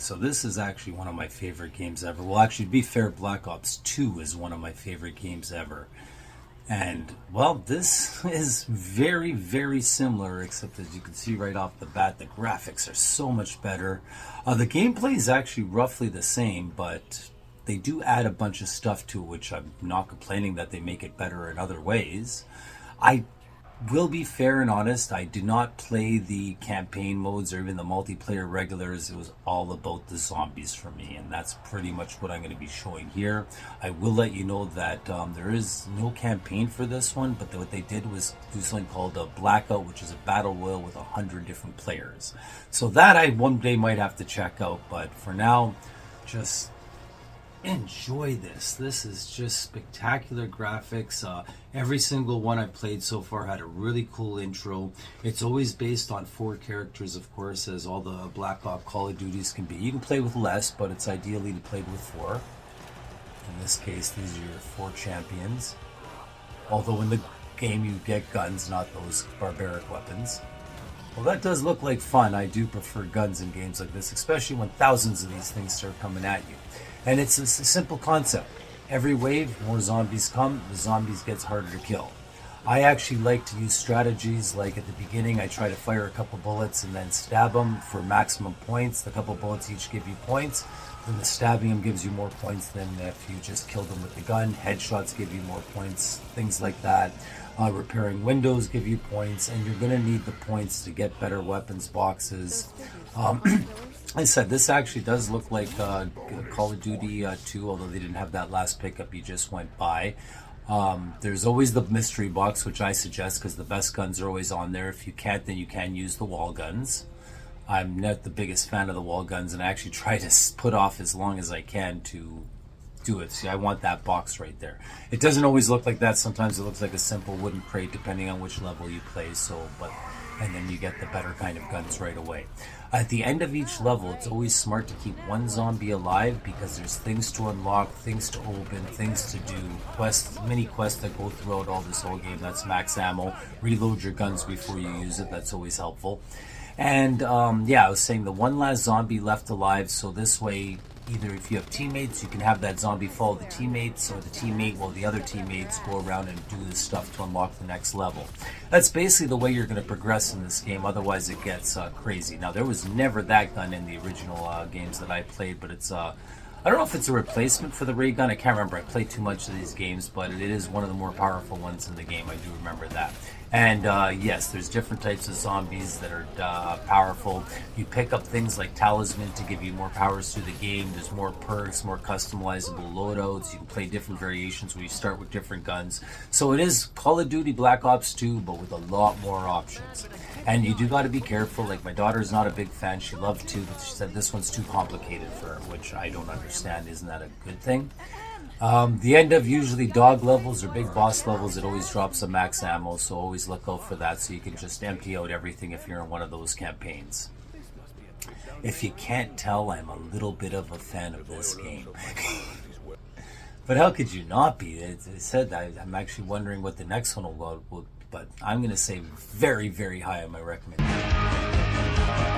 So this is actually one of my favorite games ever. Well, actually, to be fair, Black Ops 2 is one of my favorite games ever. And, well, this is very, very similar, except as you can see right off the bat, the graphics are so much better. The gameplay is actually roughly the same, but they do add a bunch of stuff to it, which I'm not complaining that they make it better in other ways. I will be fair and honest, I did not play the campaign modes or even the multiplayer regulars. It was all about the zombies for me, and that's pretty much what I'm going to be showing here. I will let you know that there is no campaign for this one, but what they did was do something called a Blackout, which is a battle royal with 100 different players. So that I one day might have to check out, but for now, just enjoy this. This is just spectacular graphics. Every single one I've played so far had a really cool intro. It's always based on 4 characters, of course, as all the Black Ops Call of Duties can be. You can play with less, but it's ideally to play with 4. In this case, these are your 4 champions. Although in the game you get guns, not those barbaric weapons. Well, that does look like fun. I do prefer guns in games like this, especially when thousands of these things start coming at you. And it's a simple concept. Every wave, more zombies come, the zombies gets harder to kill. I actually like to use strategies like at the beginning I try to fire a couple bullets and then stab them for maximum points. The couple bullets each give you points. Then the stabbing them gives you more points than if you just killed them with the gun. Headshots give you more points, things like that. Repairing windows give you points, and you're going to need the points to get better weapons boxes. I said this actually does look like Call of Duty 2, although they didn't have that last pickup you just went by. There's always the mystery box, which I suggest because the best guns are always on there. If you can't, then you can use the wall guns. I'm not the biggest fan of the wall guns, and I actually try to put off as long as I can to do it. See, I want that box right there. It doesn't always look like that. Sometimes it looks like a simple wooden crate, depending on which level you play. And then you get the better kind of guns right away. At the end of each level, it's always smart to keep one zombie alive because there's things to unlock, things to open, things to do, quests, mini quests that go throughout all this whole game. That's max ammo. Reload your guns before you use it. That's always helpful. And yeah, I was saying the one last zombie left alive, so this way, either if you have teammates, you can have that zombie follow the teammates, or the teammate while the other teammates go around and do this stuff to unlock the next level. That's basically the way you're going to progress in this game, otherwise it gets crazy. Now, there was never that gun in the original games that I played, but it's I don't know if it's a replacement for the ray gun. I can't remember. I played too much of these games, but it is one of the more powerful ones in the game. I do remember that. And yes, there's different types of zombies that are powerful. You pick up things like talisman to give you more powers through the game. There's more perks, more customizable loadouts. You can play different variations where you start with different guns. So it is Call of Duty Black Ops 2, but with a lot more options. And you do got to be careful. Like, my daughter's not a big fan. She loved 2, but she said this one's too complicated for her, which I don't understand. Isn't that a good thing? The end of usually dog levels or big boss levels, it always drops a max ammo, so always look out for that so you can just empty out everything if you're in one of those campaigns. If you can't tell, I'm a little bit of a fan of this game. But how could you not be? It said I'm actually wondering what the next one will go, but I'm going to say very, very high on my recommendation.